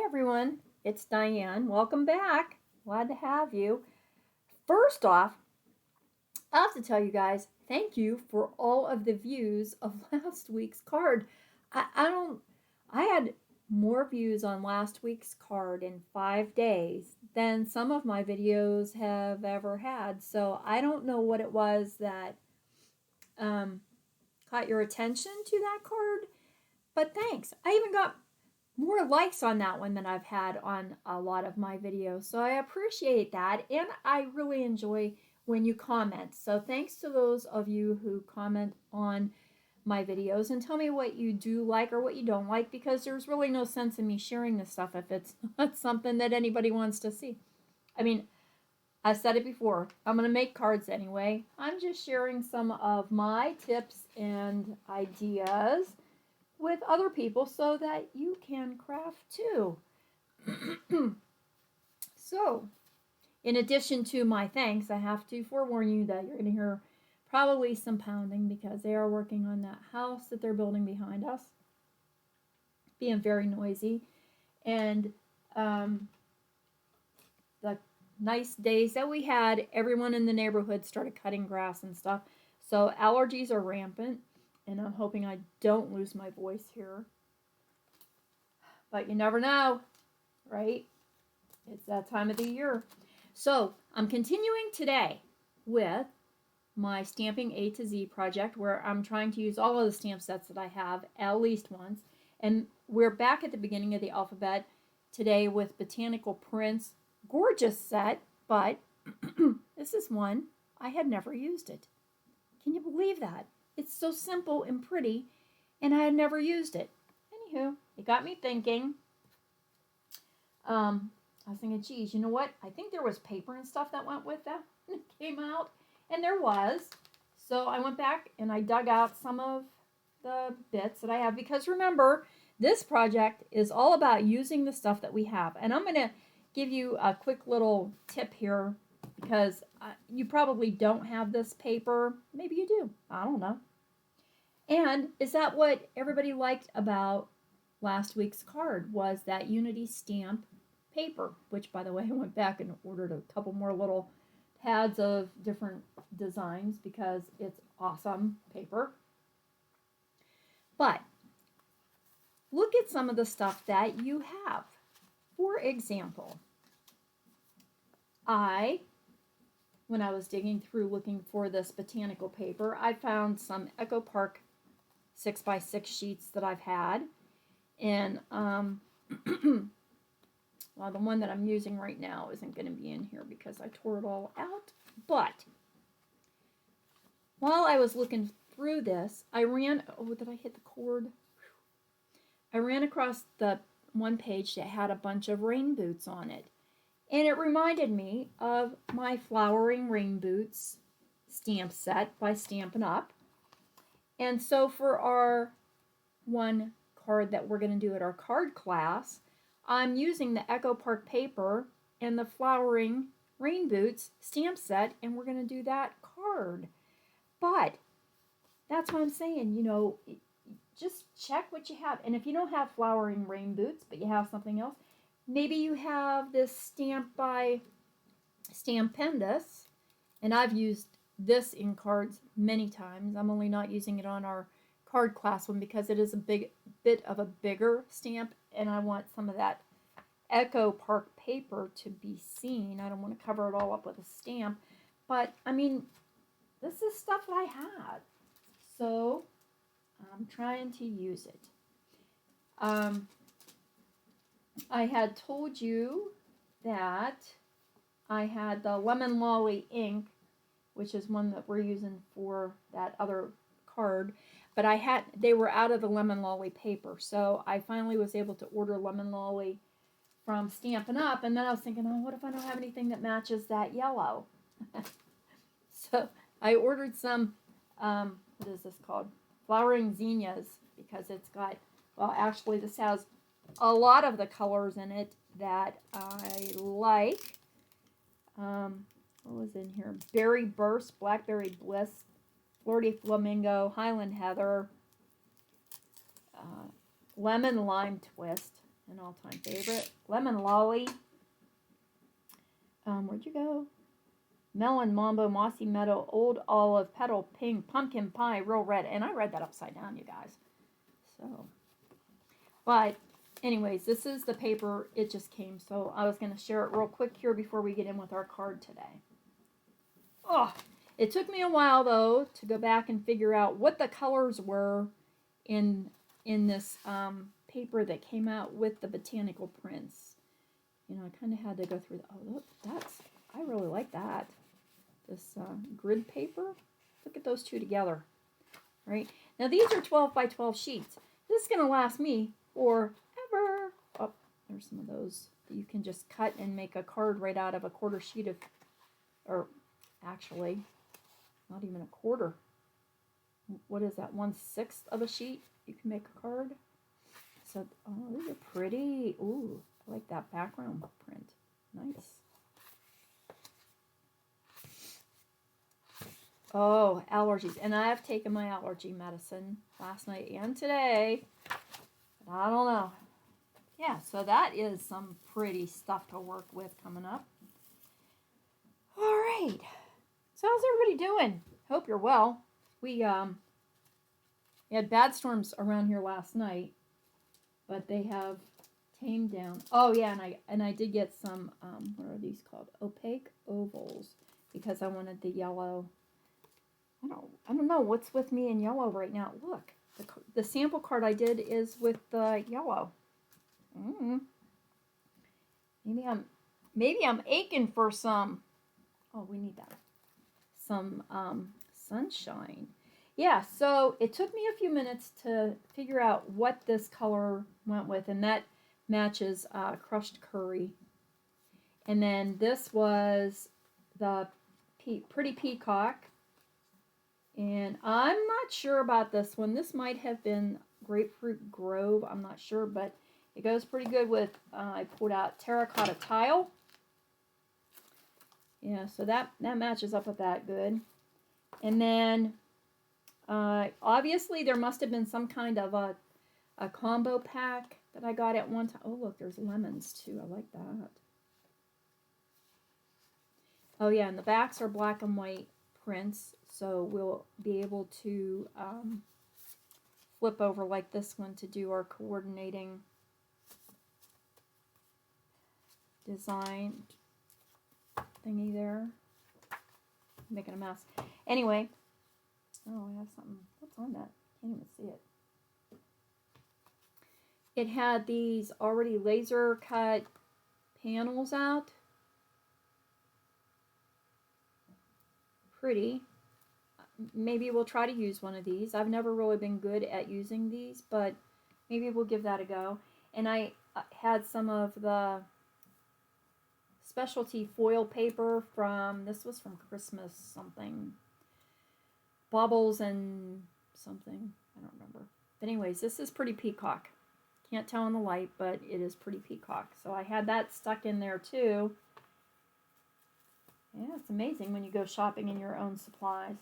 everyone, it's Diane. Welcome back. Glad to have you. First off, I have to tell you guys, thank you for all of the views of last week's card. I don't, I had more views on last week's card in 5 days than some of my videos have ever had. So I don't know what it was that um, caught your attention to that card, but thanks. I even got more likes on that one than I've had on a lot of my videos. So I appreciate that. And I really enjoy when you comment. So thanks to those of you who comment on my videos and tell me what you do like or what you don't like, because there's really no sense in me sharing this stuff if it's not something that anybody wants to see. I mean, I said it before, I'm going to make cards anyway. I'm just sharing some of my tips and ideas with other people so that you can craft too. So, in addition to my thanks, I have to forewarn you that you're going to hear probably some pounding because they are working on that house that they're building behind us, being very noisy. And the nice days that we had, everyone in the neighborhood started cutting grass and stuff. So allergies are rampant, and I'm hoping I don't lose my voice here. But you never know, right? It's that time of the year. So I'm continuing today with my Stamping A to Z project, where I'm trying to use all of the stamp sets that I have at least once. And we're back at the beginning of the alphabet today with Botanical Prints. Gorgeous set, but this is one I had never used it. Can you believe that? It's so simple and pretty, and I had never used it. Anywho, it got me thinking. I was thinking, geez, you know what? I think there was paper and stuff that went with that when it came out, and there was. So I went back and I dug out some of the bits that I have, because remember, this project is all about using the stuff that we have. And I'm going to give you a quick little tip here, because you probably don't have this paper. Maybe you do. I don't know. And is that what everybody liked about last week's card, was that Unity stamp paper, which, by the way, I went back and ordered a couple more little pads of different designs because it's awesome paper. But look at some of the stuff that you have. For example, when I was digging through looking for this botanical paper, I found some Echo Park 6x6 sheets that I've had. And well, the one that I'm using right now isn't going to be in here because I tore it all out. But while I was looking through this, I ran, oh, did I hit the cord? I ran across the one page that had a bunch of rain boots on it. And it reminded me of my Flowering Rain Boots stamp set by Stampin' Up. And so for our one card that we're going to do at our card class, I'm using the Echo Park paper and the Flowering Rain Boots stamp set, and we're going to do that card. But that's what I'm saying, you know, just check what you have. And if you don't have Flowering Rain Boots, but you have something else, maybe you have this stamp by Stampendous, and I've used this in cards many times. I'm only not using it on our card class one because it is a bit of a bigger stamp, and I want some of that Echo Park paper to be seen. I don't want to cover it all up with a stamp, but I mean, this is stuff that I had, so I'm trying to use it. I had told you that I had the Lemon Lolly ink, which is one that we're using for that other card, but they were out of the Lemon Lolly paper, so I finally was able to order Lemon Lolly from Stampin' Up, and then I was thinking, oh, what if I don't have anything that matches that yellow? So I ordered some, what is this called? Flowering Zinnias, because it's got, well, actually this has a lot of the colors in it that I like. What was in here? Berry Burst, Blackberry Bliss, Flirty Flamingo, Highland Heather, Lemon Lime Twist. an all-time favorite. Lemon Lolly. Where'd you go? Melon, Mambo, Mossy Meadow, Old Olive, Petal Pink, Pumpkin Pie, Real Red. And I read that upside down, you guys. So, but anyways, this is the paper. It just came. So I was going to share it real quick here before we get in with our card today. Oh, it took me a while, though, to go back and figure out what the colors were in this paper that came out with the Botanical prints. You know, I kind of had to go through oh, look, I really like that. This grid paper. Look at those two together. Right? Now, these are 12 by 12 sheets. This is going to last me forever. Oh, there's some of those that you can just cut and make a card right out of a quarter sheet of, or actually, not even a quarter. What is that? 1/6 of a sheet? You can make a card. So, oh, these are pretty. Ooh, I like that background print. Nice. Oh, allergies. And I have taken my allergy medicine last night and today. But I don't know. Yeah, so that is some pretty stuff to work with coming up. All right. So how's everybody doing? Hope you're well. We had bad storms around here last night, but they have tamed down. Oh yeah, and I did get some what are these called? Opaque ovals, because I wanted the yellow. I don't know what's with me in yellow right now. Look, the sample card I did is with the yellow. Maybe I'm aching for some. Oh, we need that. Some sunshine. Yeah, so it took me a few minutes to figure out what this color went with, and that matches crushed curry. And then this was the Pretty Peacock. And I'm not sure about this one. This might have been Grapefruit Grove. I'm not sure, but it goes pretty good with, I pulled out Terracotta Tile. Yeah, so that matches up with that good. And then, obviously, there must have been some kind of a combo pack that I got at one time. Oh, look, there's lemons, too. I like that. Oh, yeah, and the backs are black and white prints, so we'll be able to flip over like this one to do our coordinating design thingy there. I'm making a mess. Anyway, oh, I have something. What's on that? Can't even see it. It had these already laser cut panels out. Pretty. Maybe we'll try to use one of these. I've never really been good at using these, but maybe we'll give that a go. And I had some of the specialty foil paper from, this was from Christmas something. Baubles and something. I don't remember. But anyways, this is Pretty Peacock. Can't tell in the light, but it is Pretty Peacock. So I had that stuck in there too. Yeah, it's amazing when you go shopping in your own supplies.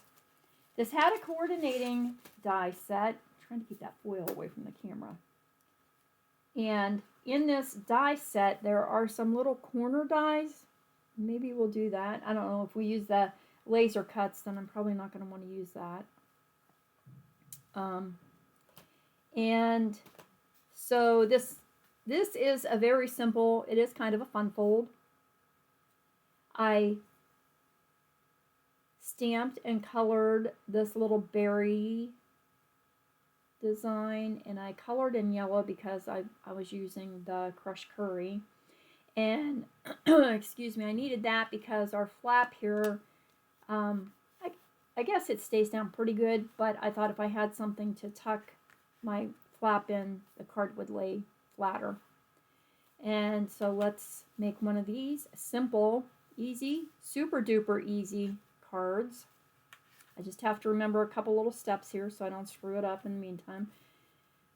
This had a coordinating die set. I'm trying to keep that foil away from the camera. And in this die set, there are some little corner dies. Maybe we'll do that. I don't know if we use the laser cuts, then I'm probably not going to want to use that. And so this is a very simple, it is kind of a fun fold. I stamped and colored this little berry design, and I colored in yellow because I was using the crushed curry. And excuse me, I needed that because our flap here, I guess it stays down pretty good, but I thought if I had something to tuck my flap in, the card would lay flatter. And so let's make one of these simple, easy, super duper easy cards. I just have to remember a couple little steps here so I don't screw it up in the meantime,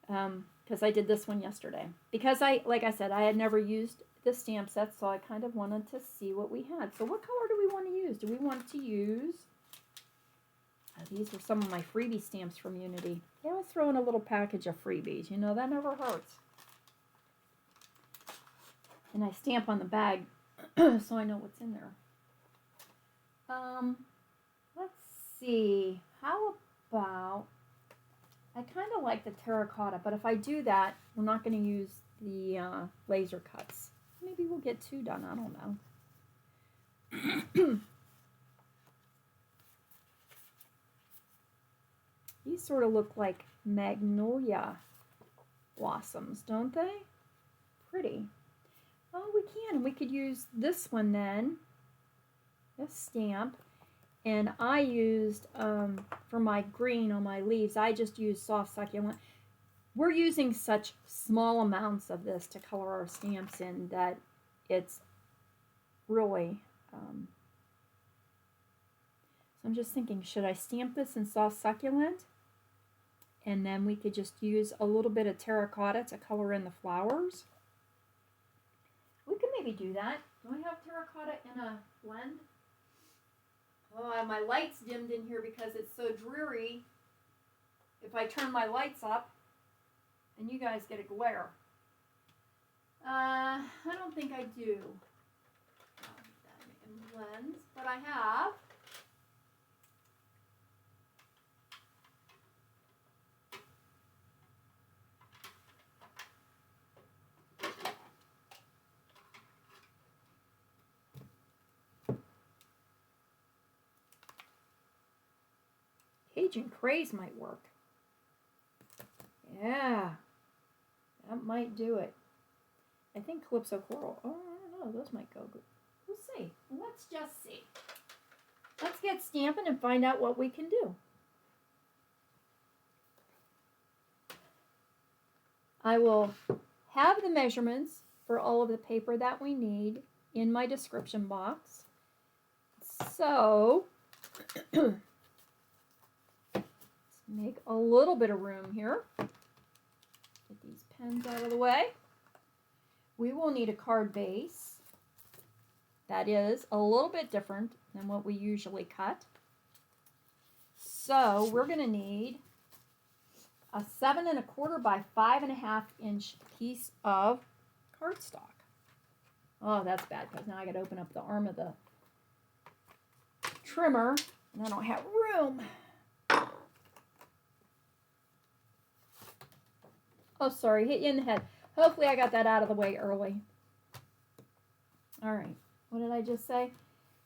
because I did this one yesterday. Because like I said, I had never used this stamp set, so I kind of wanted to see what we had. So what color do we want to use? Do we want to use, these were some of my freebie stamps from Unity. They always throw in a little package of freebies. You know, that never hurts. And I stamp on the bag so I know what's in there. Let's see. How about, I kind of like the terracotta, but if I do that, we're not going to use the laser cuts. Maybe we'll get 2 done. I don't know. These sort of look like magnolia blossoms, don't they? Pretty. Oh, we can. We could use this one then, this stamp. And I used, for my green on my leaves, I just used soft succulent. We're using such small amounts of this to color our stamps in that it's really, so I'm just thinking, should I stamp this in soft succulent? And then we could just use a little bit of terracotta to color in the flowers. We could maybe do that. Do I have terracotta in a blend? Oh, my light's dimmed in here because it's so dreary. If I turn my lights up, then you guys get a glare. I don't think I do have them in blends, but I have. Cajun Craze might work. Yeah, that might do it. I think Calypso Coral. Oh, I don't know. Those might go good. We'll see. Let's just see. Let's get stamping and find out what we can do. I will have the measurements for all of the paper that we need in my description box. So, let's make a little bit of room here. Get these pens out of the way. We will need a card base that is a little bit different than what we usually cut. So we're going to need a 7 1/4 by 5 1/2 inch piece of cardstock. Oh, that's bad because now I got to open up the arm of the trimmer and I don't have room. Oh, sorry, hit you in the head. Hopefully I got that out of the way early. All right, what did I just say?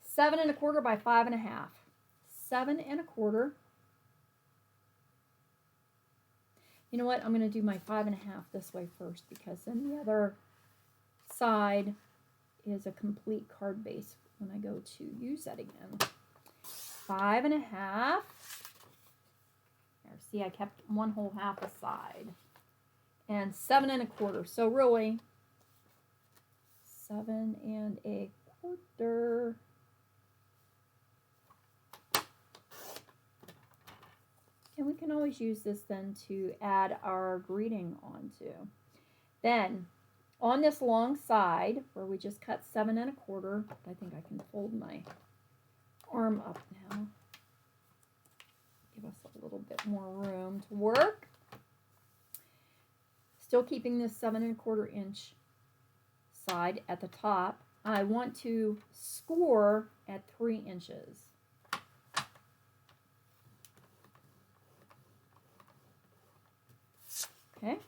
7 1/4 by 5 1/2. 7 1/4. You know what? I'm going to do my 5 1/2 this way first because then the other side is a complete card base when I go to use that again. 5 1/2. There, see, I kept 1 whole half aside. And 7 1/4. So really, 7 1/4. And we can always use this then to add our greeting onto. Then, on this long side, where we just cut 7 1/4, I think I can fold my arm up now. Give us a little bit more room to work. Still keeping this 7 1/4 inch side at the top. I want to score at 3 inches. Okay,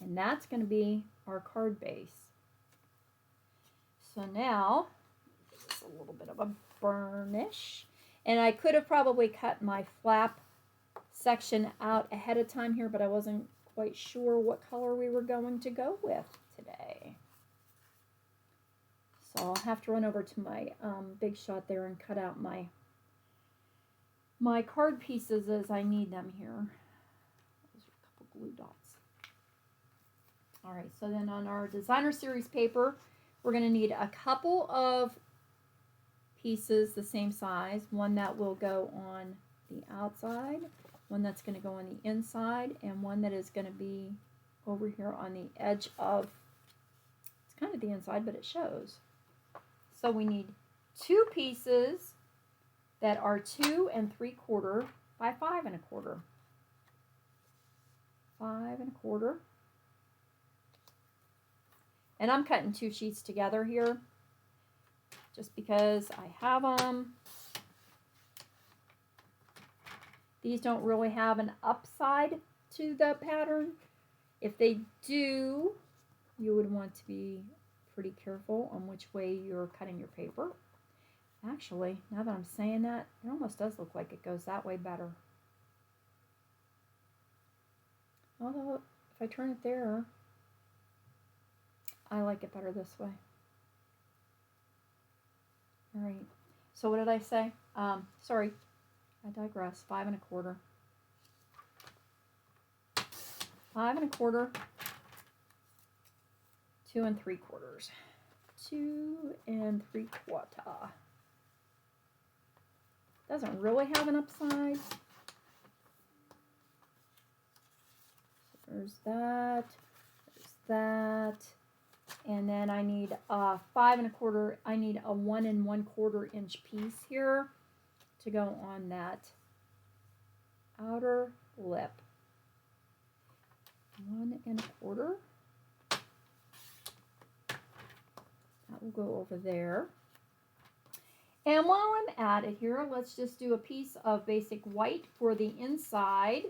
and that's going to be our card base. So now, just a little bit of a burnish. And I could have probably cut my flap section out ahead of time here, but I wasn't quite sure what color we were going to go with today. So I'll have to run over to my Big Shot there and cut out my card pieces as I need them here. Those are a couple glue dots. All right, so then on our designer series paper, we're going to need a couple of pieces the same size, one that will go on the outside, one that's going to go on the inside, and one that is going to be over here on the edge of, it's kind of the inside, but it shows. So we need 2 pieces that are 2 3/4 by 5 1/4. 5 1/4. And I'm cutting 2 sheets together here just because I have them. These don't really have an upside to the pattern. If they do, you would want to be pretty careful on which way you're cutting your paper. Actually, now that I'm saying that, it almost does look like it goes that way better. Although, if I turn it there, I like it better this way. All right, so what did I say? Sorry, I digress. 5 1/4. 5 1/4. 2 3/4. 2 3/4. Doesn't really have an upside. So there's that. There's that. And then I need 5 1/4. I need a 1 1/4 inch piece here to go on that outer lip. 1 1/4. That will go over there. And while I'm at it here, let's just do a piece of basic white for the inside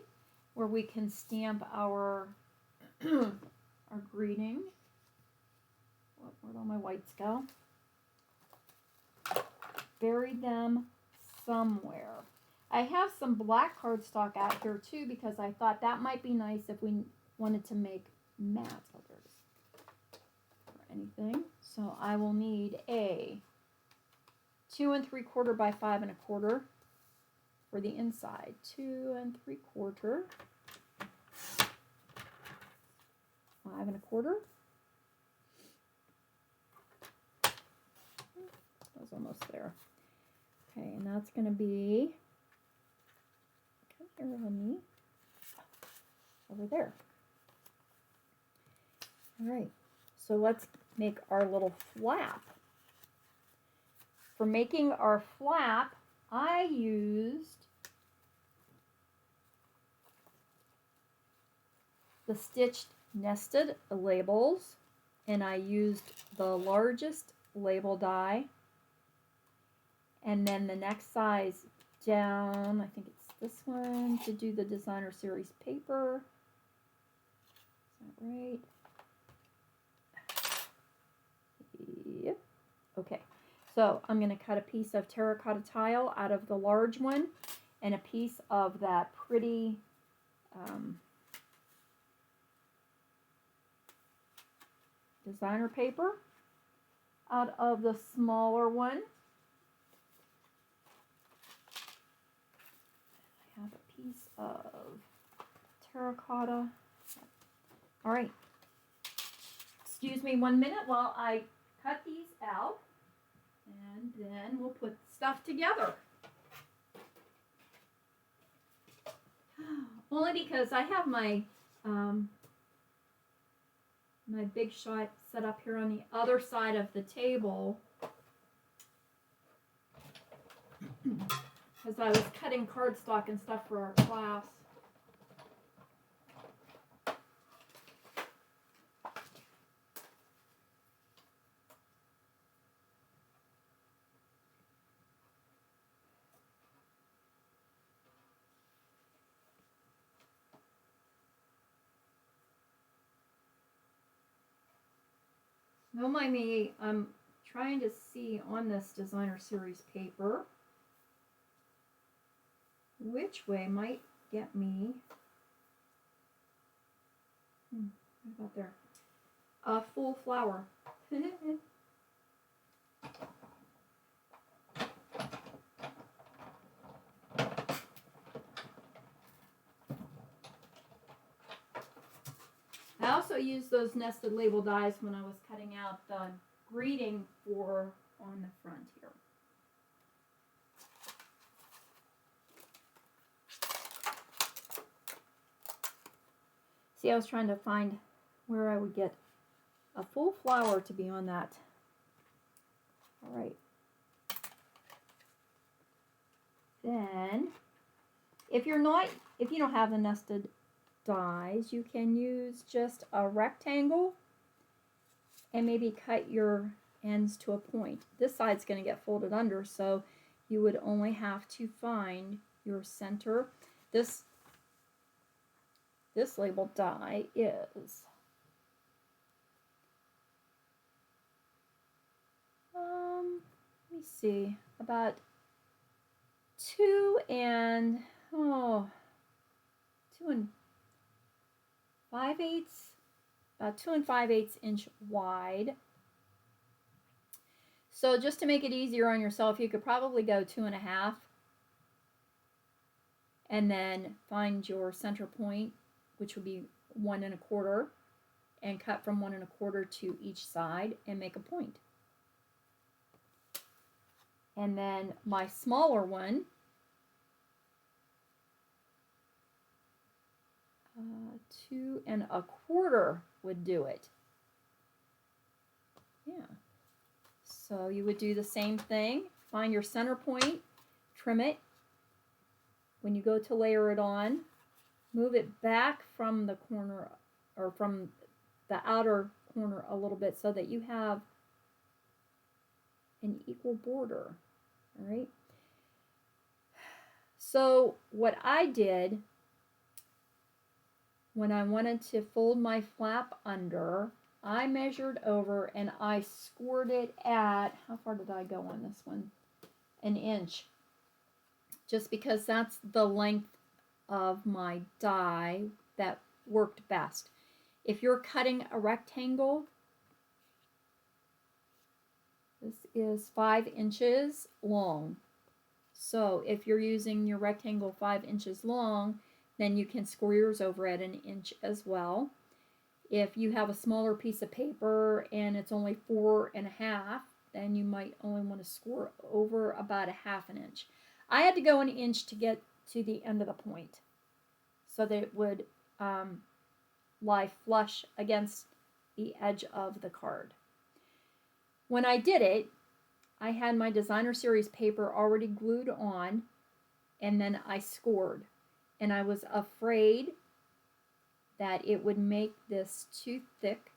where we can stamp our our greeting. Where'd all my whites go? Buried them somewhere. I have some black cardstock out here too because I thought that might be nice if we wanted to make mats. Oh, there it is. Or anything. So I will need a 2 3/4 by 5 1/4 for the inside. 2 3/4. 5 1/4. That was almost there. Okay, and that's going to be, come here, honey, over there. All right, so let's make our little flap. For making our flap, I used the stitched nested labels, and I used the largest label die, and then the next size down, I think it's this one, to do the designer series paper. Is that right? Yep. Okay. So I'm going to cut a piece of terracotta tile out of the large one and a piece of that pretty designer paper out of the smaller one. I have a piece of terracotta. All right. Excuse me 1 minute while I cut these out. And then we'll put stuff together. Only because I have my my big shot set up here on the other side of the table. Because I was cutting cardstock and stuff for our class. Don't mind me, I'm trying to see on this designer series paper which way might get me, what about there, a full flower. I also used those nested label dies when I was cutting out the greeting for on the front here. See, I was trying to find where I would get a full flower to be on that. All right. Then, if you don't have the nested dies, you can use just a rectangle and maybe cut your ends to a point. This side's going to get folded under, so you would only have to find your center. This label die is let me see, about 2 and 5/8, about 2 5/8 inch wide. So just to make it easier on yourself, you could probably go 2.5 and then find your center point, which would be 1 1/4, and cut from 1 1/4 to each side and make a point. And then my smaller one, 2 1/4 would do it. Yeah. So you would do the same thing. Find your center point, trim it. When you go to layer it on, move it back from the corner or from the outer corner a little bit so that you have an equal border. All right. So what I did when I wanted to fold my flap under, I measured over and I scored it at, how far did I go on this one? 1 inch. Just because that's the length of my die that worked best. If you're cutting a rectangle, this is 5 inches long. So if you're using your rectangle 5 inches long, then you can score yours over at 1 inch as well. If you have a smaller piece of paper and it's only 4 1/2, then you might only want to score over about 1/2 inch. I had to go 1 inch to get to the end of the point so that it would lie flush against the edge of the card. When I did it, I had my designer series paper already glued on, and then I scored. And I was afraid that it would make this too thick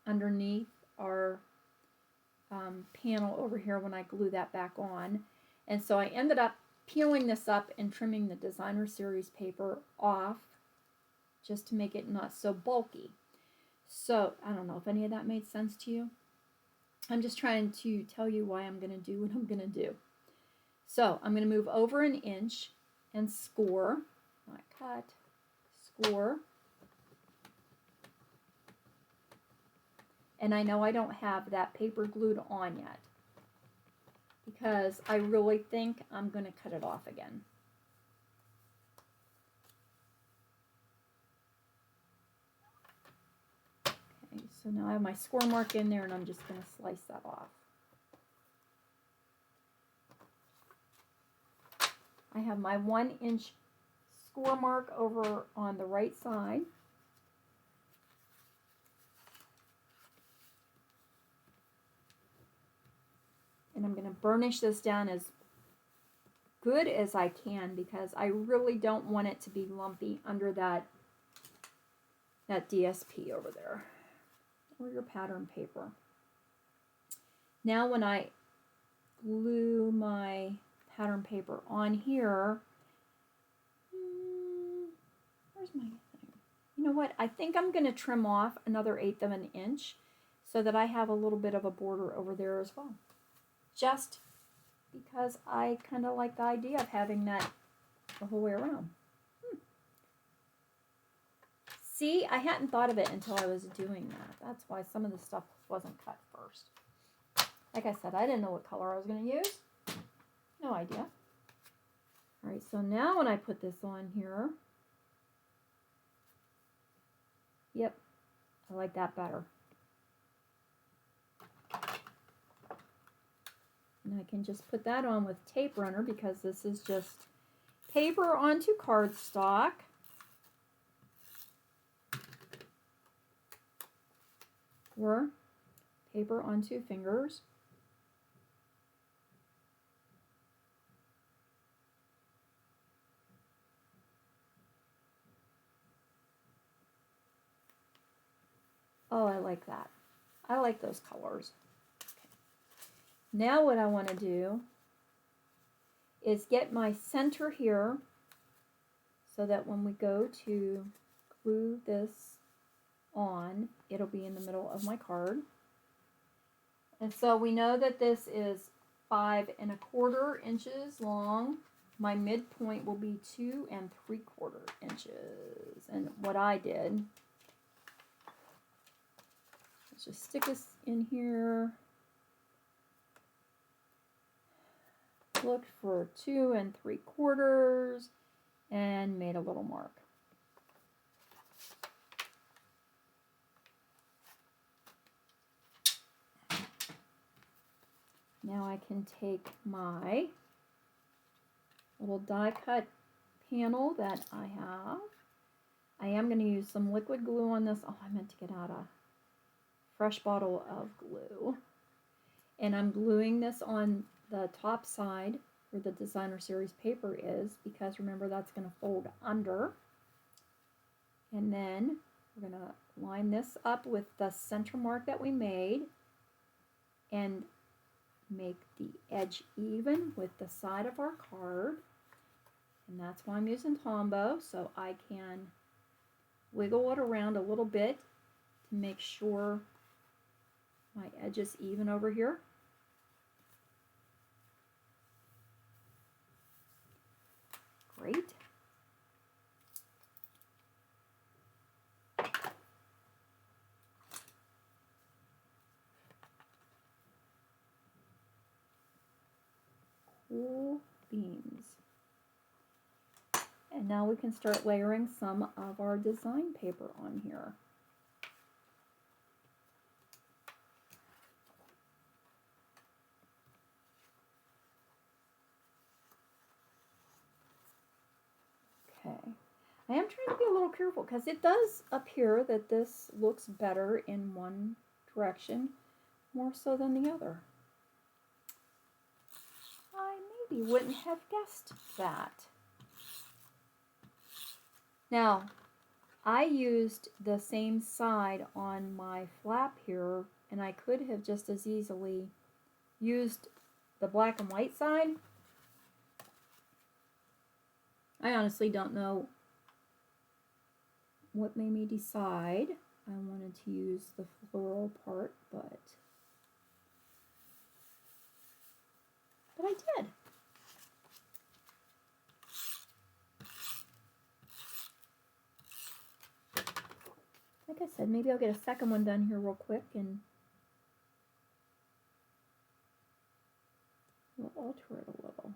underneath our panel over here when I glue that back on. And so I ended up peeling this up and trimming the designer series paper off just to make it not so bulky. So I don't know if any of that made sense to you. I'm just trying to tell you why I'm going to do what I'm going to do. So I'm going to move over 1 inch and score. Not cut, score. And I know I don't have that paper glued on yet because I really think I'm going to cut it off again. Okay, so now I have my score mark in there and I'm just going to slice that off. I have my 1 inch score mark over on the right side. And I'm going to burnish this down as good as I can because I really don't want it to be lumpy under that DSP over there or your pattern paper. Now when I glue my pattern paper on here, where's my thing? You know what? I think I'm going to trim off another 1/8 of an inch so that I have a little bit of a border over there as well. Just because I kind of like the idea of having that the whole way around. See, I hadn't thought of it until I was doing that. That's why some of the stuff wasn't cut first. Like I said, I didn't know what color I was going to use. No idea. All right, so now when I put this on here, yep, I like that better. And I can just put that on with tape runner because this is just paper onto cardstock. Or paper onto fingers. Oh, I like that. I like those colors. Okay. Now what I want to do is get my center here so that when we go to glue this on, it'll be in the middle of my card. And so we know that this is 5 1/4 inches long. My midpoint will be 2 3/4 inches. And what I did, let's just stick this in here. Looked for 2 3/4 and made a little mark. Now I can take my little die cut panel that I have. I am going to use some liquid glue on this. Oh, I meant to get out a fresh bottle of glue. And I'm gluing this on the top side where the designer series paper is, because remember that's going to fold under. And then we're going to line this up with the center mark that we made and make the edge even with the side of our card. And that's why I'm using Tombow, so I can wiggle it around a little bit to make sure my edge is even over here. Great. Cool beans. And now we can start layering some of our design paper on here. Okay. I am trying to be a little careful because it does appear that this looks better in one direction more so than the other. I maybe wouldn't have guessed that. Now, I used the same side on my flap here, and I could have just as easily used the black and white side. I honestly don't know what made me decide I wanted to use the floral part, but I did. Like I said, maybe I'll get a second one done here real quick and we'll alter it a little.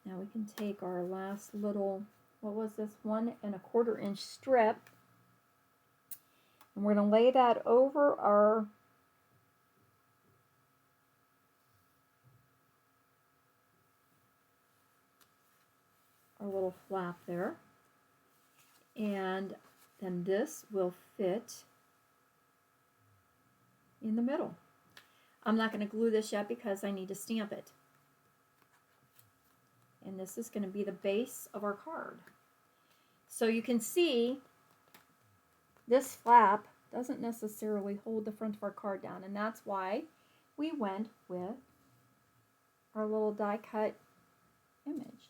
Now we can take our last little, what was this, 1 1/4 inch strip, and we're going to lay that over our little flap there, and then this will fit in the middle. I'm not going to glue this yet because I need to stamp it. And this is going to be the base of our card. So you can see this flap doesn't necessarily hold the front of our card down, and that's why we went with our little die cut image.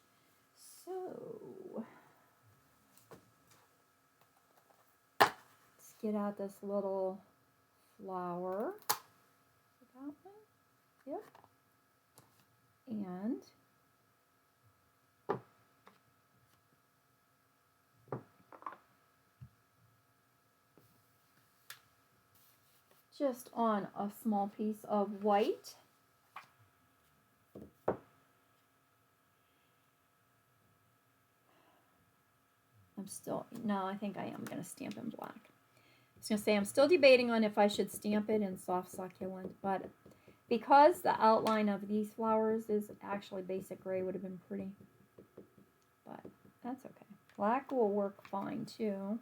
So let's get out this little flower. That one? Yep. And just on a small piece of white. No, I think I am going to stamp in black. I was going to say I'm still debating on if I should stamp it in soft succulent, but because the outline of these flowers is actually basic gray, would have been pretty, but that's okay. Black will work fine too.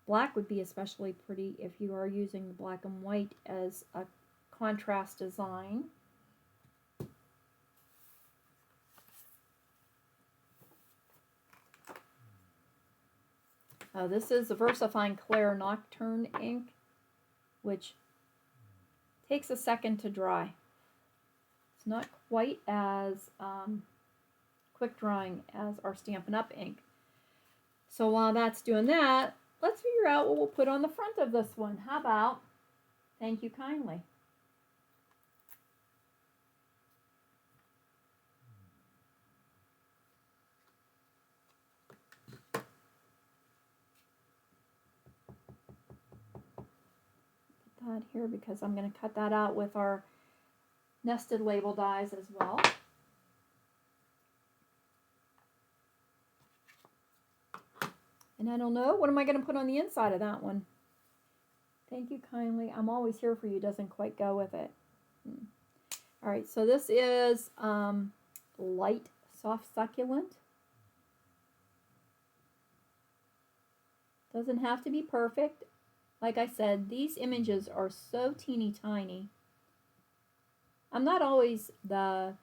Black would be especially pretty if you are using the black and white as a contrast design. This is the VersaFine Clair Nocturne ink, which takes a second to dry. It's not quite as quick drying as our Stampin' Up! Ink. So while that's doing that, let's figure out what we'll put on the front of this one. How about Thank You Kindly? Put that here because I'm going to cut that out with our nested label dies as well. And I don't know, what am I going to put on the inside of that one? Thank You Kindly. I'm always here for you doesn't quite go with it. All right, so this is light soft succulent. Doesn't have to be perfect. Like I said, these images are so teeny tiny. I'm not always the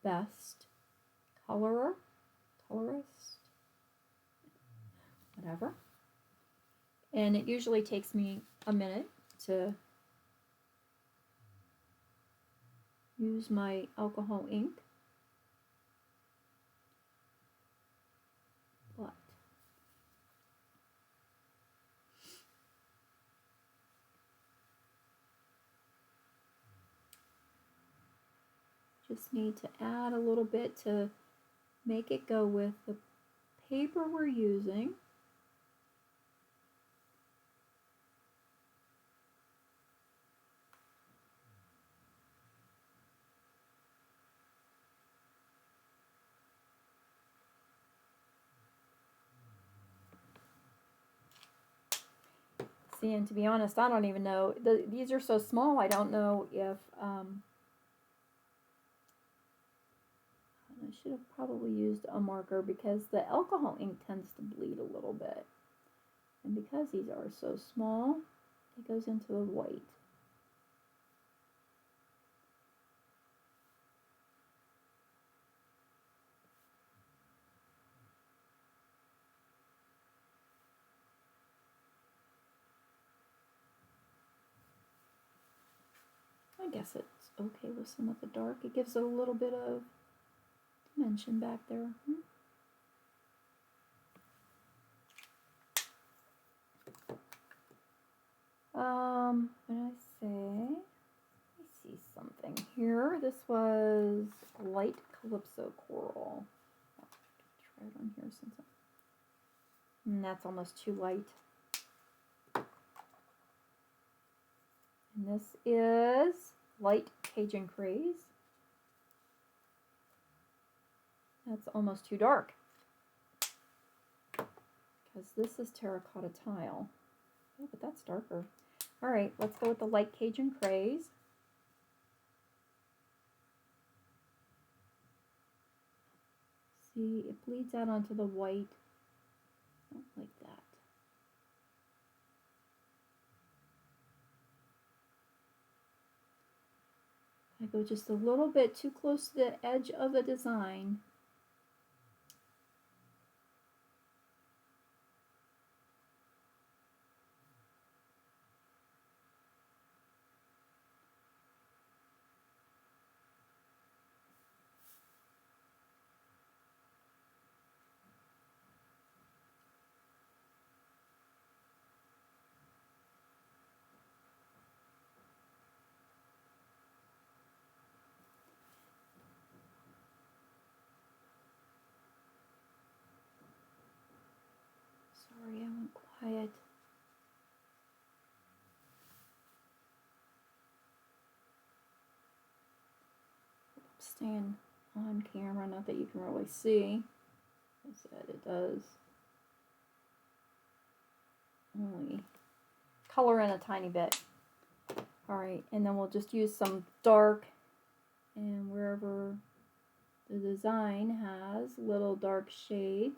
best colorist, whatever. And it usually takes me a minute to use my alcohol ink. But just need to add a little bit to make it go with the paper we're using. See, and to be honest, I don't even know. These are so small, I don't know if I should have probably used a marker because the alcohol ink tends to bleed a little bit. And because these are so small, it goes into the white. I guess it's okay with some of the dark. It gives it a little bit of dimension back there. What did I say? Let me see something here. This was light Calypso Coral. I'll try it on here since and that's almost too light. And this is light Cajun Craze. That's almost too dark because this is Terracotta Tile. Oh, but that's darker. All right, let's go with the light Cajun Craze. See, it bleeds out onto the white. Oh, like that. I go just a little bit too close to the edge of the design. Sorry, I went quiet. Staying on camera, not that you can really see. I said it does only color in a tiny bit. All right, and then we'll just use some dark, and wherever the design has little dark shades,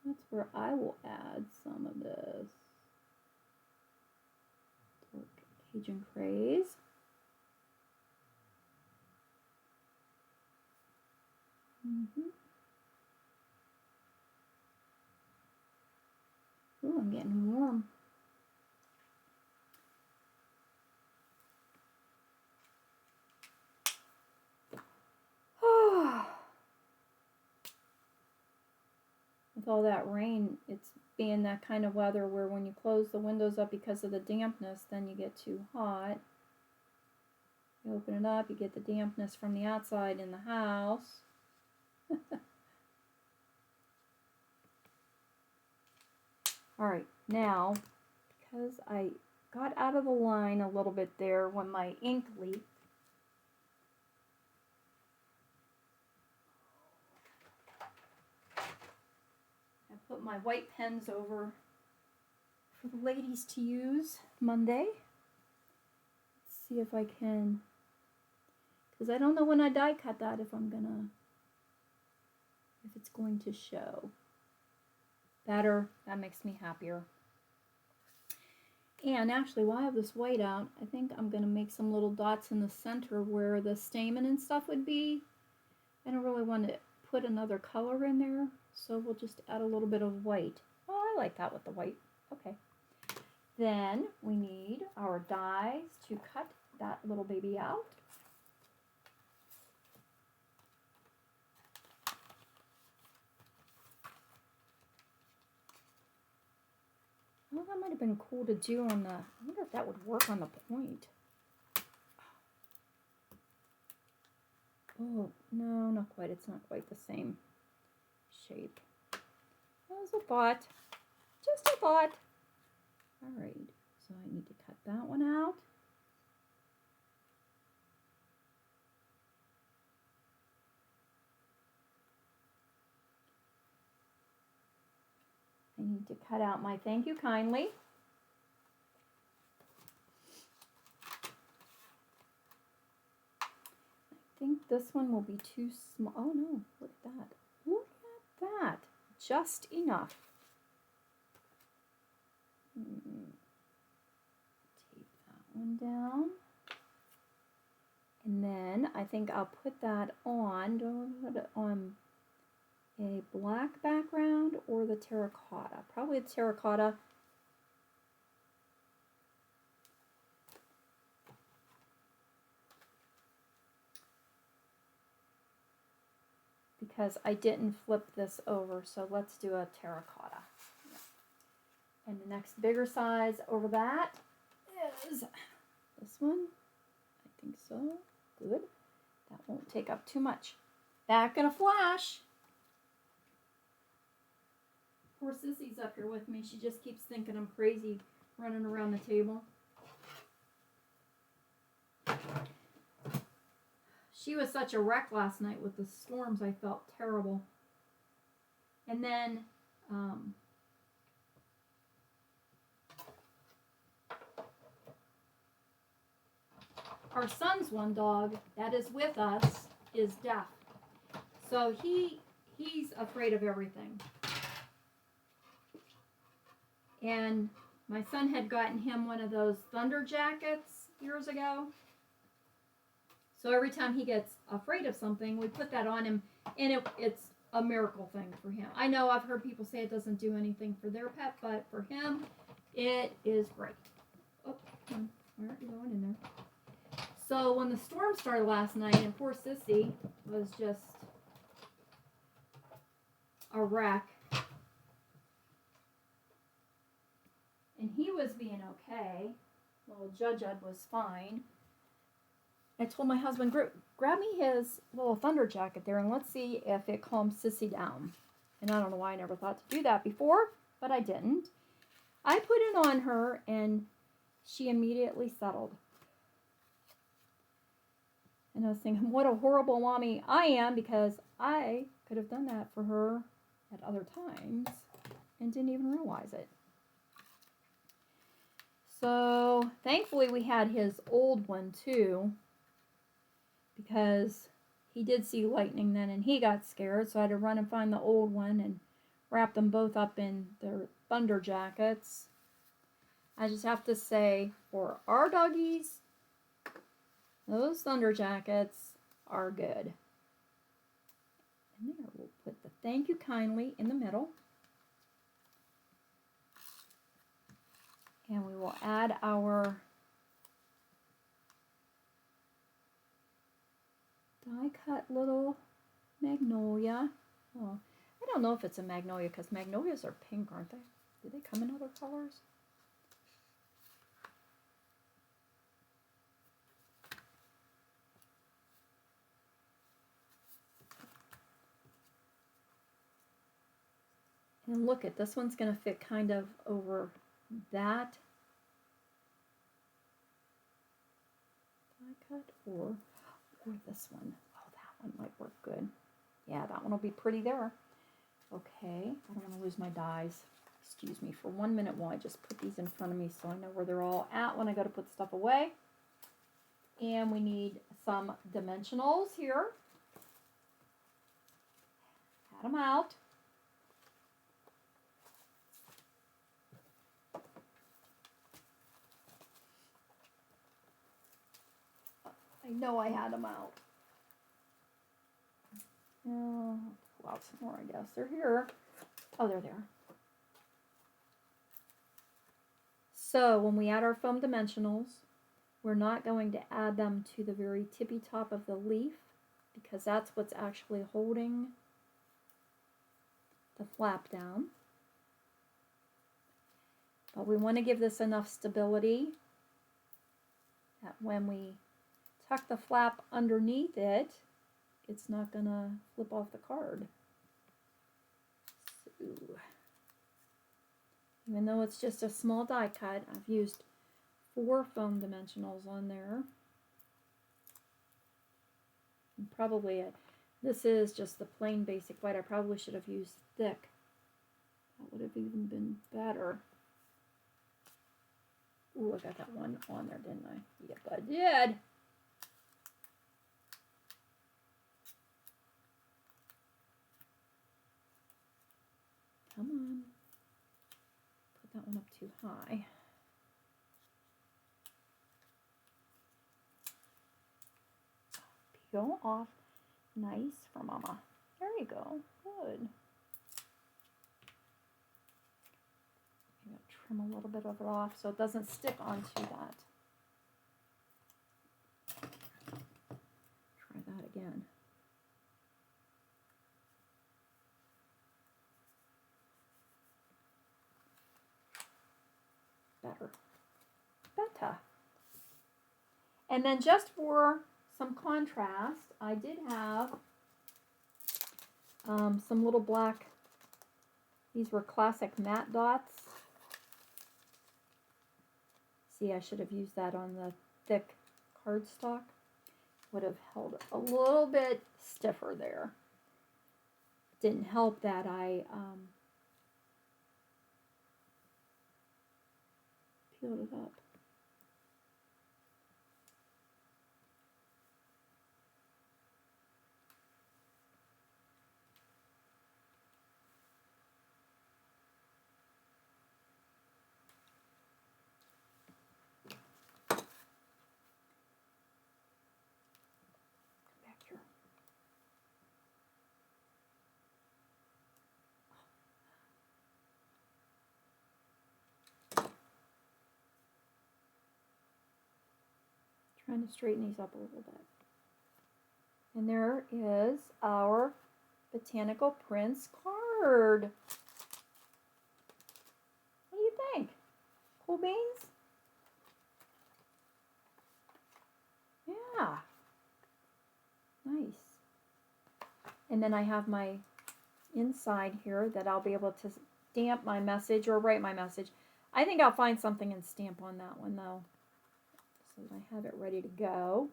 that's where I will add some of this dark Cajun Craze. I'm getting warm. With all that rain, it's being that kind of weather where when you close the windows up because of the dampness, then you get too hot. You open it up, you get the dampness from the outside in the house. Alright, now, because I got out of the line a little bit there when my ink leaked, I put my white pens over for the ladies to use Monday. Let's see if I can, because I don't know when I die cut that if it's going to show. Better, that makes me happier. And actually, while I have this white out, I think I'm going to make some little dots in the center where the stamen and stuff would be. I don't really want to put another color in there, so we'll just add a little bit of white. Oh, I like that with the white. Okay. Then we need our dies to cut that little baby out. Well, that might have been cool to do on the, I wonder if that would work on the point. Oh, no, not quite. It's not quite the same shape. That was a thought. Just a thought. All right, so I need to cut that one out. I need to cut out my thank you kindly. I think this one will be too small. Oh no, look at that. Look at that. Just enough. Tape that one down. And then I think I'll put that on. Do I put it on a black background or the terracotta? Probably the terracotta. Because I didn't flip this over, so let's do a terracotta. And the next bigger size over that is this one. I think so. Good. That won't take up too much. Back in a flash. Poor Sissy's up here with me. She just keeps thinking I'm crazy running around the table. She was such a wreck last night with the storms. I felt terrible. And then our son's one dog that is with us is deaf. So he's afraid of everything. And my son had gotten him one of those thunder jackets years ago. So every time he gets afraid of something, we put that on him, and it's a miracle thing for him. I know I've heard people say it doesn't do anything for their pet, but for him, it is great. Oh, come on. Why aren't you going in there? So when the storm started last night, and poor Sissy was just a wreck, and he was being okay. Little Judge Ed was fine. I told my husband, grab me his little thunder jacket there and let's see if it calms Sissy down. And I don't know why I never thought to do that before, but I didn't. I put it on her and she immediately settled. And I was thinking, what a horrible mommy I am, because I could have done that for her at other times and didn't even realize it. So thankfully we had his old one too, because he did see lightning then and he got scared, so I had to run and find the old one and wrap them both up in their thunder jackets. I just have to say, for our doggies, those thunder jackets are good. And there, we'll put the thank you kindly in the middle. And we will add our die cut little magnolia. Oh, I don't know if it's a magnolia because magnolias are pink, aren't they? Do they come in other colors? And look at this one's going to fit kind of over that die cut or this one. Oh, that one might work good. Yeah, that one will be pretty there. Okay, I don't want to lose my dies. Excuse me for 1 minute while I just put these in front of me so I know where they're all at when I go to put stuff away. And we need some dimensionals here. Add them out. I know I had them out. Oh, pull out some more, I guess. They're here. Oh, they're there. So when we add our foam dimensionals, we're not going to add them to the very tippy top of the leaf because that's what's actually holding the flap down. But we want to give this enough stability that when we tuck the flap underneath it, it's not going to flip off the card. So, even though it's just a small die cut, I've used 4 foam dimensionals on there. And probably this is just the plain basic white. I probably should have used thick. That would have even been better. Ooh, I got that one on there, didn't I? Yep, I did. Come on. Put that one up too high. Peel off. Nice for Mama. There you go. Good. I'm going to trim a little bit of it off so it doesn't stick onto that. Try that again. Better. And then just for some contrast, I did have some little black, these were classic matte dots. See, I should have used that on the thick cardstock. Would have held it a little bit stiffer there. Didn't help that I peeled it up. Back here. Trying to straighten these up a little bit. And there is our Botanical Prince card. What do you think? Cool beans? Yeah. Nice. And then I have my inside here that I'll be able to stamp my message or write my message. I think I'll find something and stamp on that one though, so that I have it ready to go.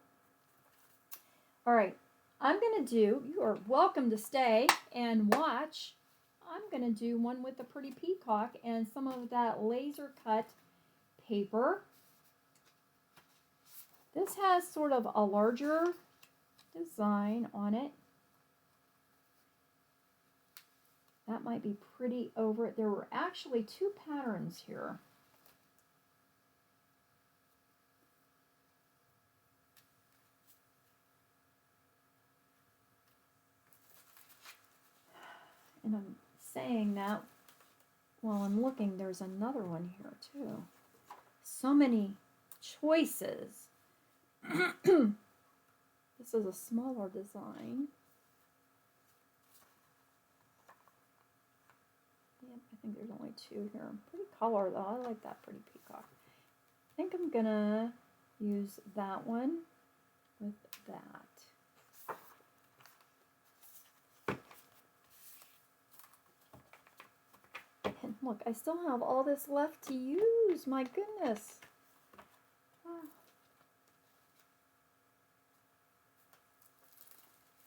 All right, I'm going to do, you are welcome to stay and watch. I'm going to do one with the pretty peacock and some of that laser cut paper. This has sort of a larger design on it. That might be pretty over it. There were actually 2 patterns here. And I'm saying that while I'm looking, there's another one here too. so many choices. This is a smaller design. Yep, I think there's only 2 here. Pretty color though. I like that pretty peacock. I think I'm gonna use that one with that. And look, I still have all this left to use. My goodness. Oh.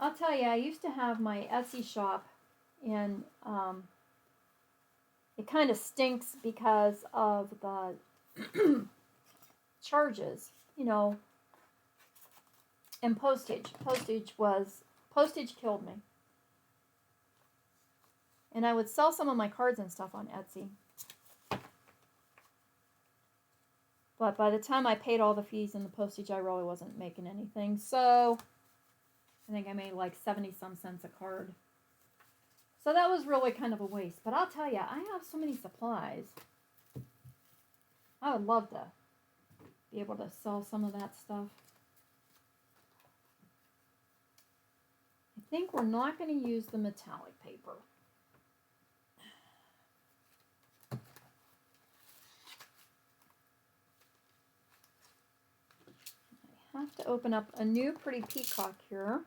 I'll tell you, I used to have my Etsy shop, and it kind of stinks because of the charges, you know, and postage. Postage killed me. And I would sell some of my cards and stuff on Etsy. But by the time I paid all the fees and the postage, I really wasn't making anything. So I think I made like 70-some cents a card. So that was really kind of a waste. But I'll tell you, I have so many supplies. I would love to be able to sell some of that stuff. I think we're not going to use the metallic paper. I have to open up a new pretty peacock here.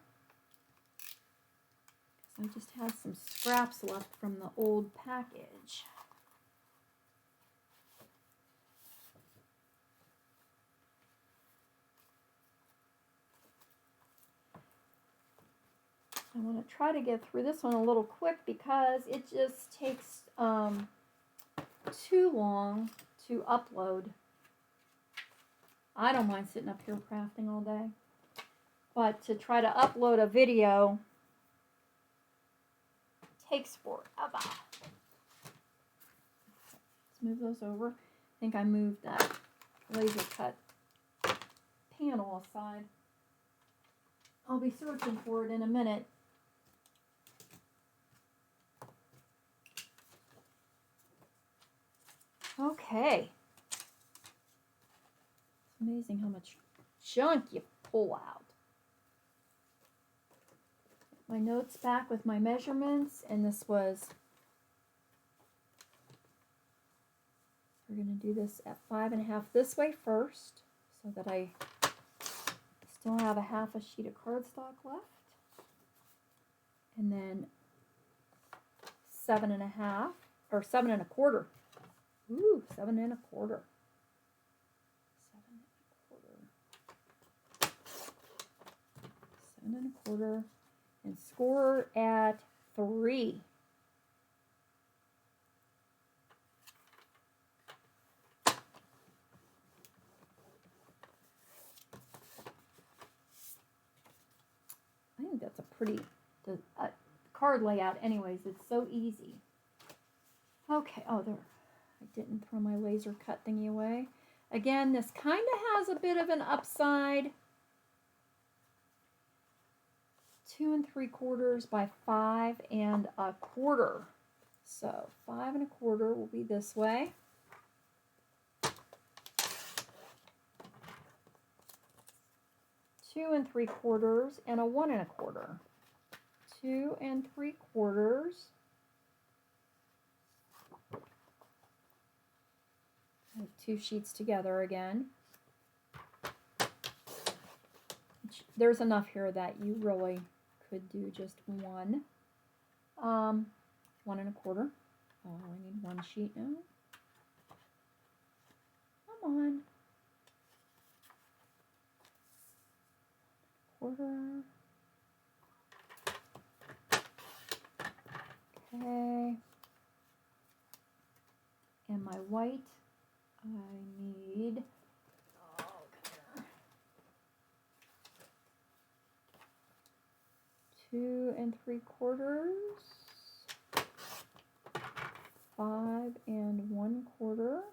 I just have some scraps left from the old package. I want to try to get through this one a little quick because it just takes too long to upload. I don't mind sitting up here crafting all day, but to try to upload a video takes forever. Let's move those over. I think I moved that laser cut panel aside. I'll be searching for it in a minute. Okay. It's amazing how much junk you pull out. My notes back with my measurements, and this was, we're going to do this at 5.5 this way first, so that I still have a half a sheet of cardstock left, and then 7.5 or 7.25. Ooh, 7.25. 7.25. And score at 3. I think that's a pretty card layout anyways. It's so easy. Okay, oh there. I didn't throw my laser cut thingy away. Again, this kind of has a bit of an upside. 2 3/4 by 5 1/4. So 5 1/4 will be this way. Two 3/4 and a 1 1/4. 2 3/4. I have 2 sheets together again. There's enough here that you really could do just one. 1 1/4. Oh, I need 1 sheet now. Come on. 1/4. Okay. And my white, I need, oh, come here. 2 3/4. 5 1/4.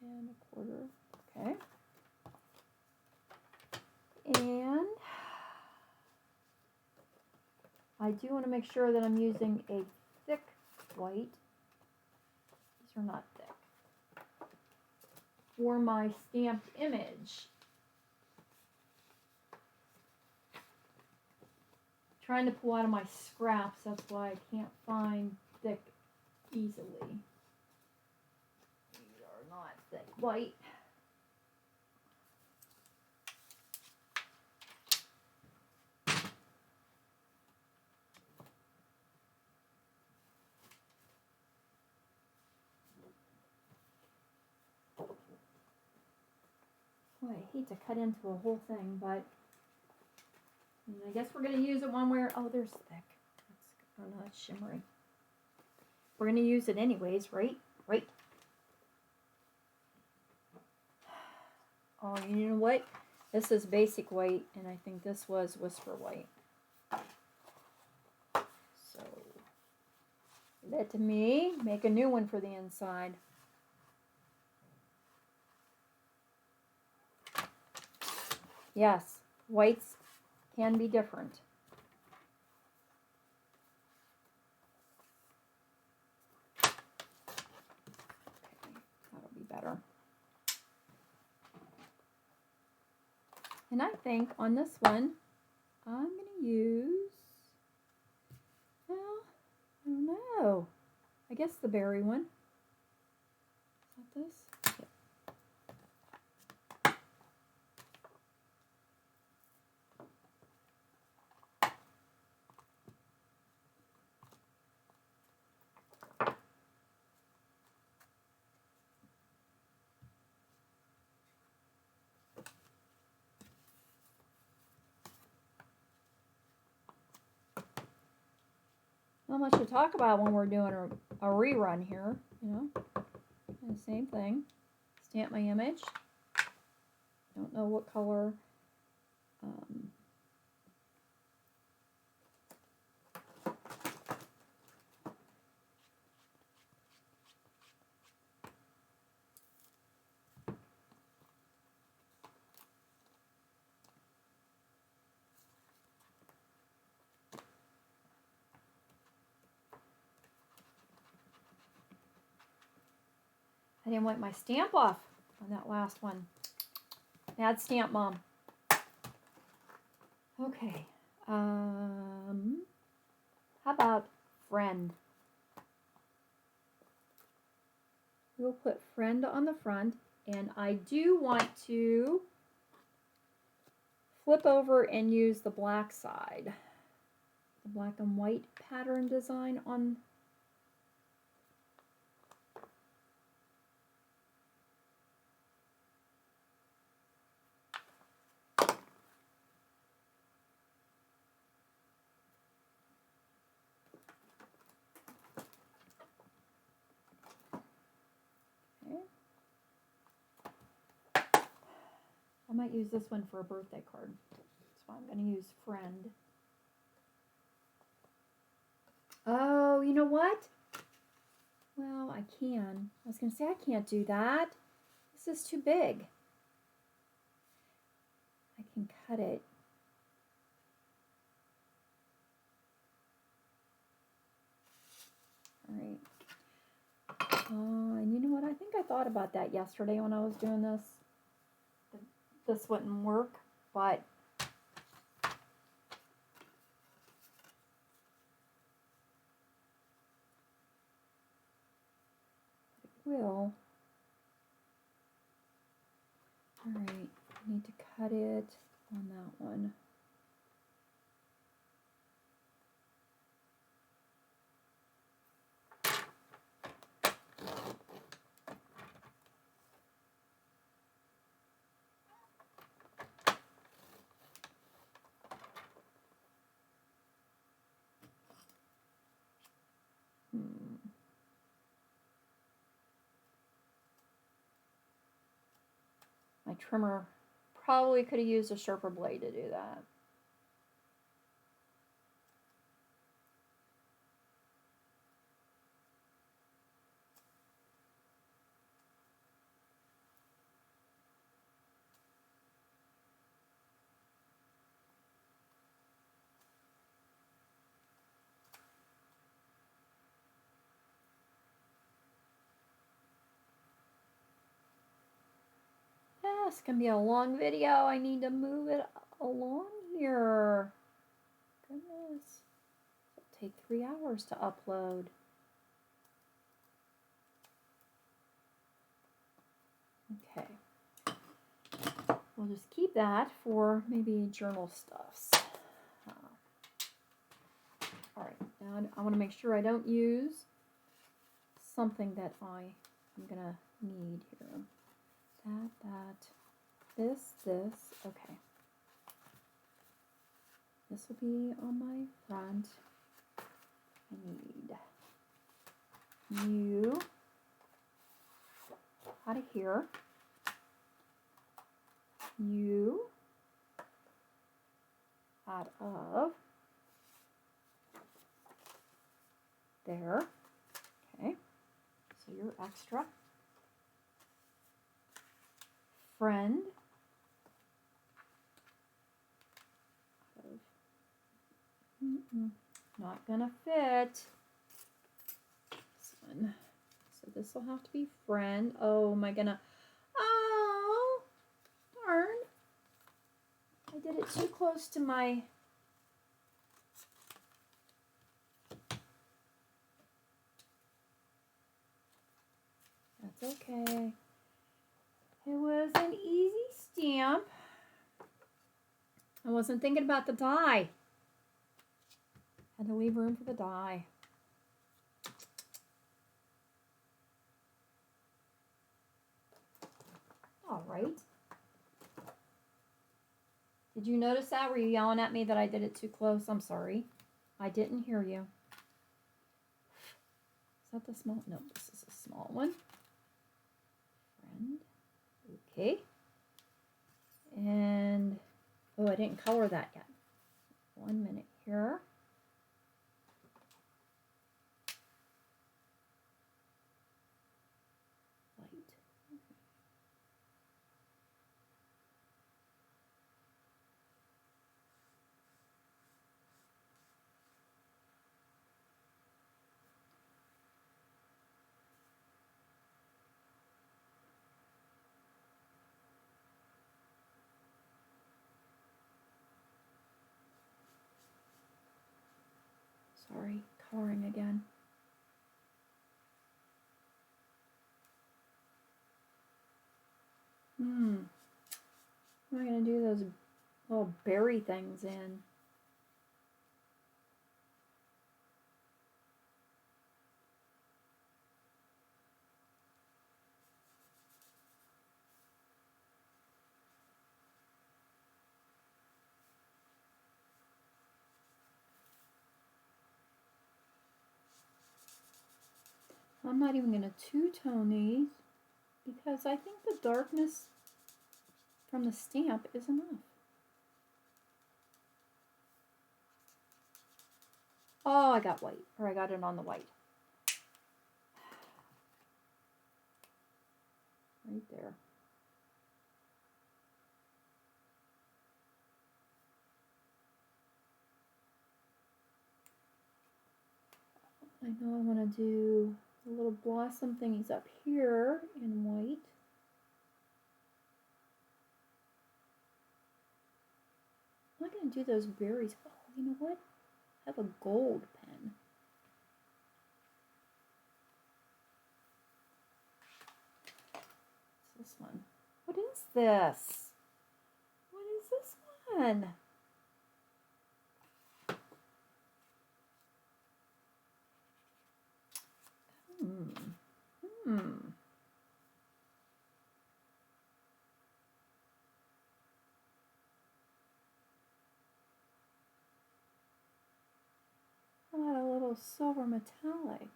And 1/4. Okay. And I do want to make sure that I'm using a thick white. These are not thick. for my stamped image. Trying to pull out of my scraps, that's why I can't find thick easily. These are not thick white. Boy, I hate to cut into a whole thing, but I guess we're going to use it one way or... Oh, there's thick. That's, oh no, that's shimmery. We're going to use it anyways, right? Right? Oh, you know what? This is basic white, and I think this was whisper white. So, let me make a new one for the inside. Yes, whites can be different. Okay, that'll be better. And I think on this one, I'm going to use, well, I don't know. I guess the berry one. Is that this? Yep. Not much to talk about when we're doing a rerun here, you know. And the same thing. Stamp my image. Don't know what color. I didn't wipe my stamp off on that last one. Bad stamp, Mom. Okay. How about friend? We'll put friend on the front, and I do want to flip over and use the black side. The black and white pattern design on. I might use this one for a birthday card. So I'm going to use friend. Oh, you know what? Well, I can. I was going to say I can't do that. This is too big. I can cut it. All right. And you know what? I think I thought about that yesterday when I was doing this. This wouldn't work, but it will. All right, I need to cut it on that one. My trimmer probably could have used a sharper blade to do that. This can be a long video. I need to move it along here. Goodness. It'll take 3 hours to upload. Okay. We'll just keep that for maybe journal stuffs. All right, now I want to make sure I don't use something that I am going to need here. This, okay. This will be on my front. I need you out of here. You out of there. Okay, so you're extra. Friend. Not gonna fit. This one. So this will have to be friend. Oh my goodness. Oh, darn. I did it too close to my... That's okay. It was an easy stamp. I wasn't thinking about the die. Had to leave room for the die. All right. Did you notice that? Were you yelling at me that I did it too close? I'm sorry. I didn't hear you. Is that the small? No, this is a small one. Friend. Okay. And, oh, I didn't color that yet. 1 minute here. Light. Sorry, coloring again. What am I going to do those little berry things in? I'm not even going to two-tone these because I think the darkness from the stamp is enough. Oh, I got white, or I got it on the white. Right there. I know I want to do the little blossom thingies up here in white. I'm not going to do those berries. Oh, you know what? I have a gold pen. What's this one? What is this? What is this one? How about a little silver metallic?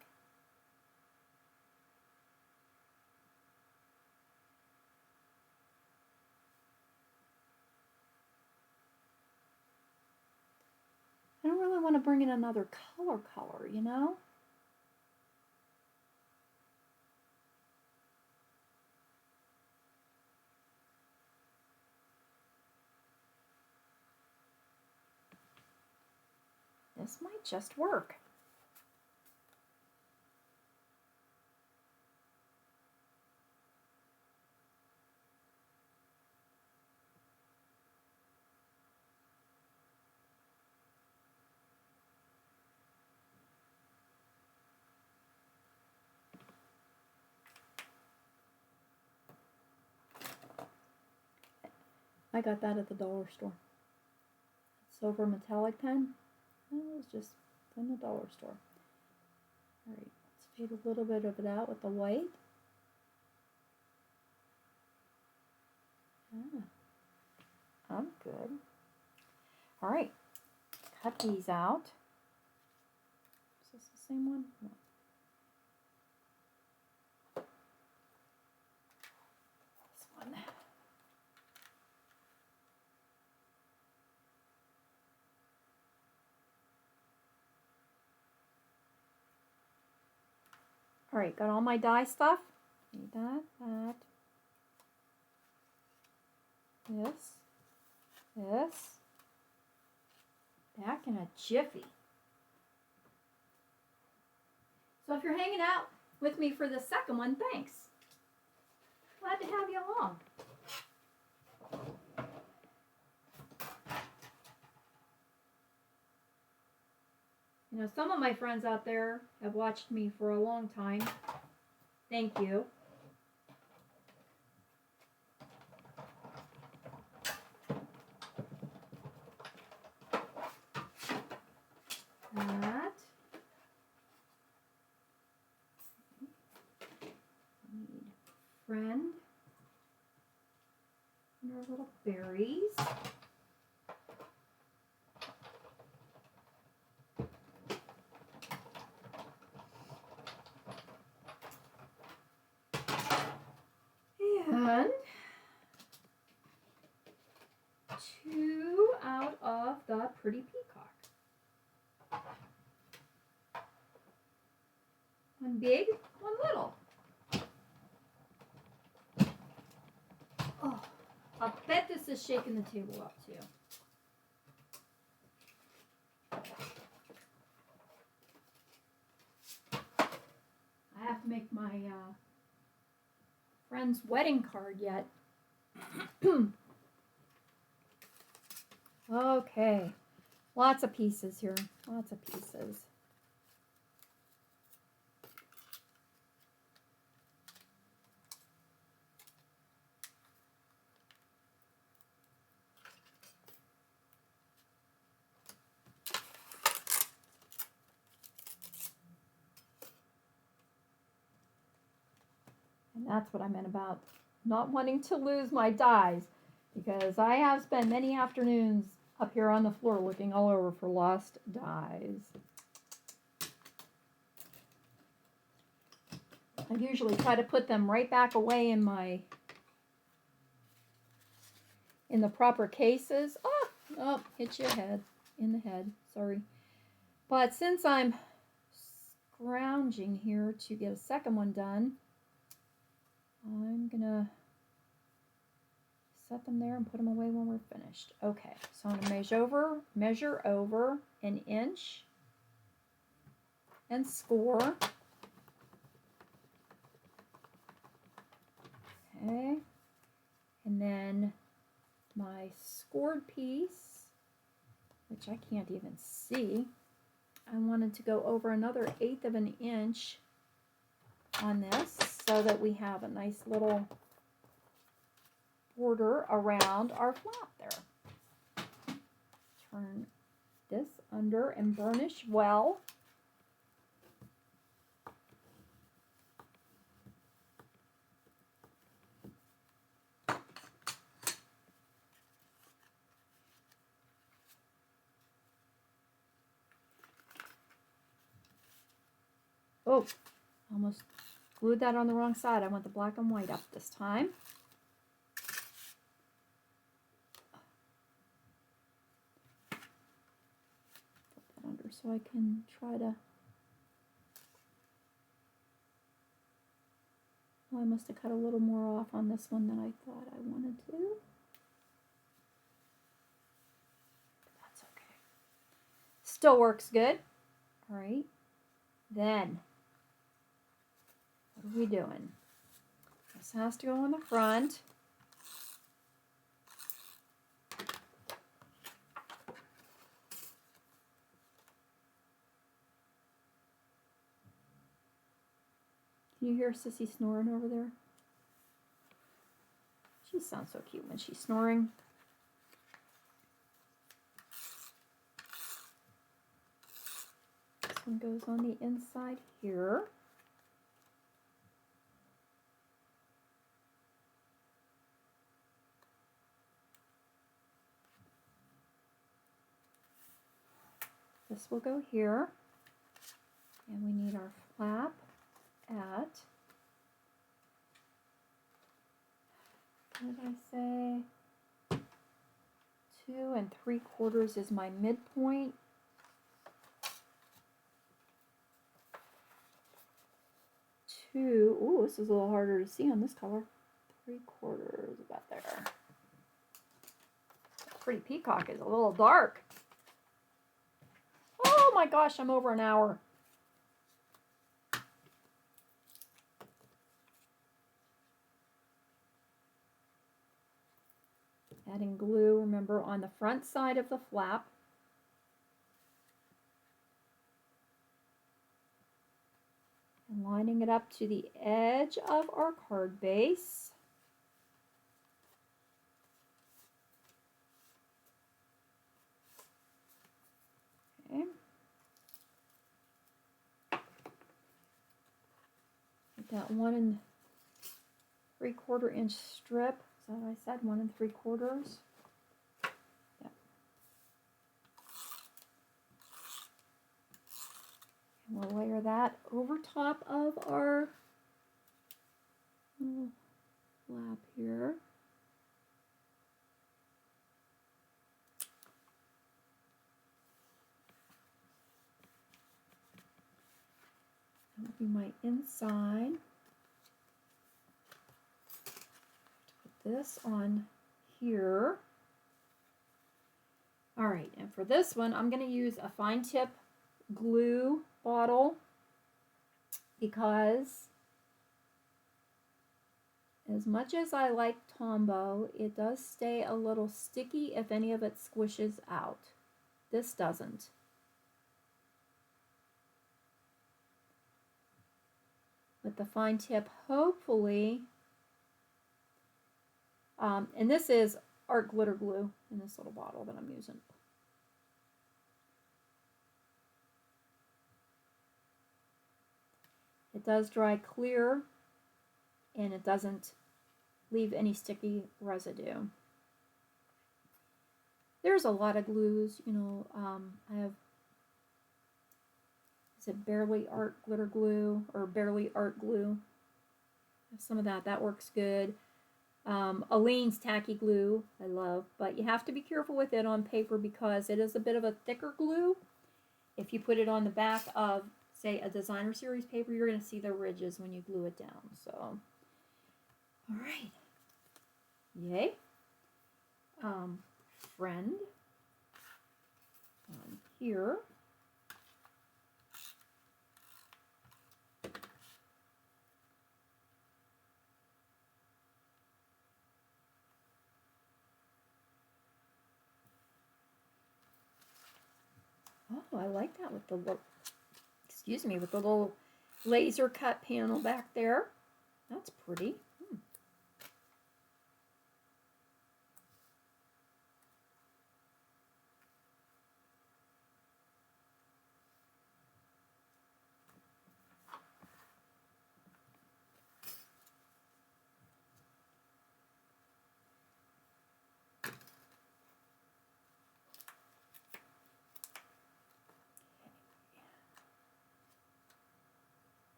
I don't really want to bring in another color, you know? This might just work. I got that at the dollar store. Silver metallic pen. It was just from the dollar store. All right, let's fade a little bit of it out with the white. I'm good. All right, cut these out. Is this the same one? No. This one. All right, got all my die stuff. Need that. This. Back in a jiffy. So if you're hanging out with me for the second one, thanks. Glad to have you along. You know, some of my friends out there have watched me for a long time. Thank you. That. Need friend. And our little berries. And 2 out of the pretty peacock. One big, one little. Oh, I'll bet this is shaking the table up too. I have to make my friend's wedding card yet. Okay, lots of pieces here, lots of pieces. And that's what I meant about not wanting to lose my dies, because I have spent many afternoons up here on the floor looking all over for lost dies. I usually try to put them right back away in the proper cases. Oh, hit your head in the head. Sorry. But since I'm scrounging here to get a second one done, I'm gonna set them there and put them away when we're finished. Okay, so I'm gonna measure over 1 inch and score. Okay, and then my scored piece, which I can't even see, I wanted to go over another 1/8 of an inch on this so that we have a nice little border around our flap there. Turn this under and burnish well. Oh, almost glued that on the wrong side. I want the black and white up this time. Put that under so I can try to... Oh, I must have cut a little more off on this one than I thought I wanted to. That's okay. Still works good. All right. Then, what are we doing? This has to go in the front. Can you hear Sissy snoring over there? She sounds so cute when she's snoring. one goes on the inside here. This will go here. And we need our flap at, what did I say? 2 3/4 is my midpoint. Ooh, this is a little harder to see on this color. 3/4, about there. Pretty Peacock is a little dark. Oh my gosh, I'm over an hour. Adding glue, remember, on the front side of the flap. And lining it up to the edge of our card base. Okay. Get that 1 3/4 inch strip. Is that what I said? 1 3/4. Yep. And we'll layer that over top of our little flap here. That will be my inside. Put this on here. All right, and for this one, I'm going to use a fine tip glue bottle because as much as I like Tombow, it does stay a little sticky if any of it squishes out. This doesn't. With the fine tip, hopefully, and this is art glitter glue in this little bottle that I'm using. It does dry clear and it doesn't leave any sticky residue. There's a lot of glues, you know, I have, is it Barely Art Glitter Glue or Barely Art Glue? Some of that, that works good. Aleene's Tacky Glue, I love, but you have to be careful with it on paper because it is a bit of a thicker glue. If you put it on the back of, say, a designer series paper, you're going to see the ridges when you glue it down. So, all right. Yay. Friend on here. Oh, I like that with the little, excuse me, with the little laser cut panel back there. That's pretty.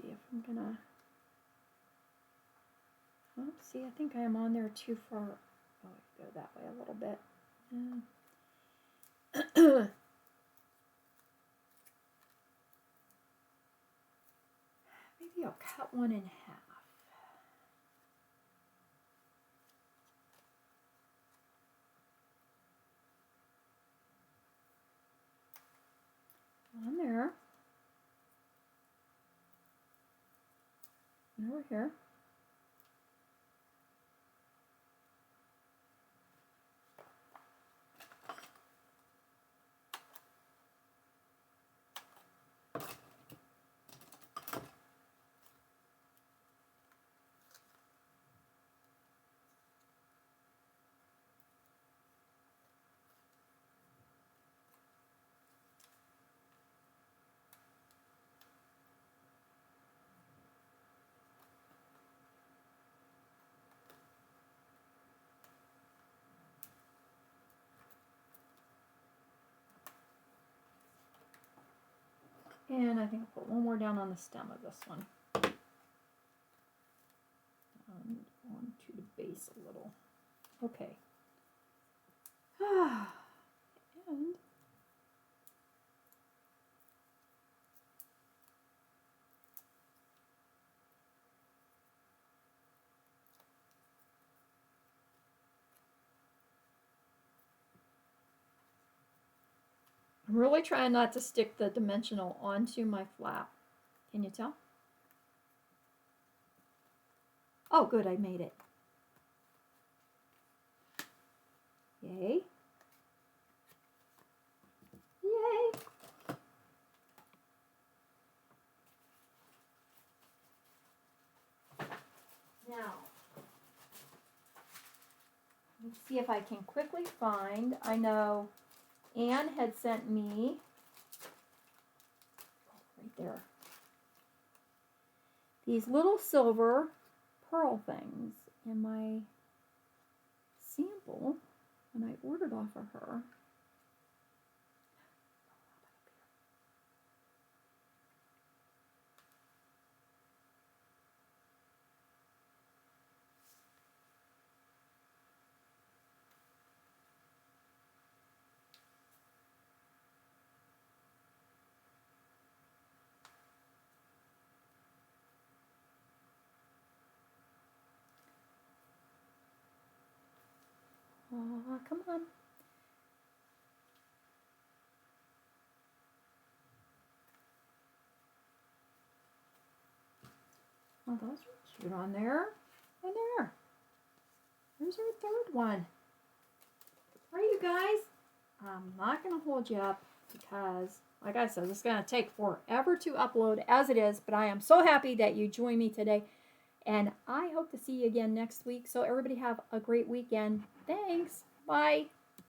See if I'm gonna, oh, see, I think I am on there too far. Oh, I go that way a little bit. Maybe I'll cut one in half. On there. And over here. And I think I'll put one more down on the stem of this one. And onto the base a little. Okay. And I'm really trying not to stick the dimensional onto my flap. Can you tell? Oh, good, I made it. Yay. Yay. Now, let's see if I can quickly find, I know Anne had sent me, right there, these little silver pearl things in my sample when I ordered off of her. Oh, come on. Oh, those are cute on there. And there. There's our third one. All right, you guys. I'm not going to hold you up because, like I said, it's going to take forever to upload as it is. But I am so happy that you joined me today. And I hope to see you again next week. So everybody have a great weekend. Thanks. Bye.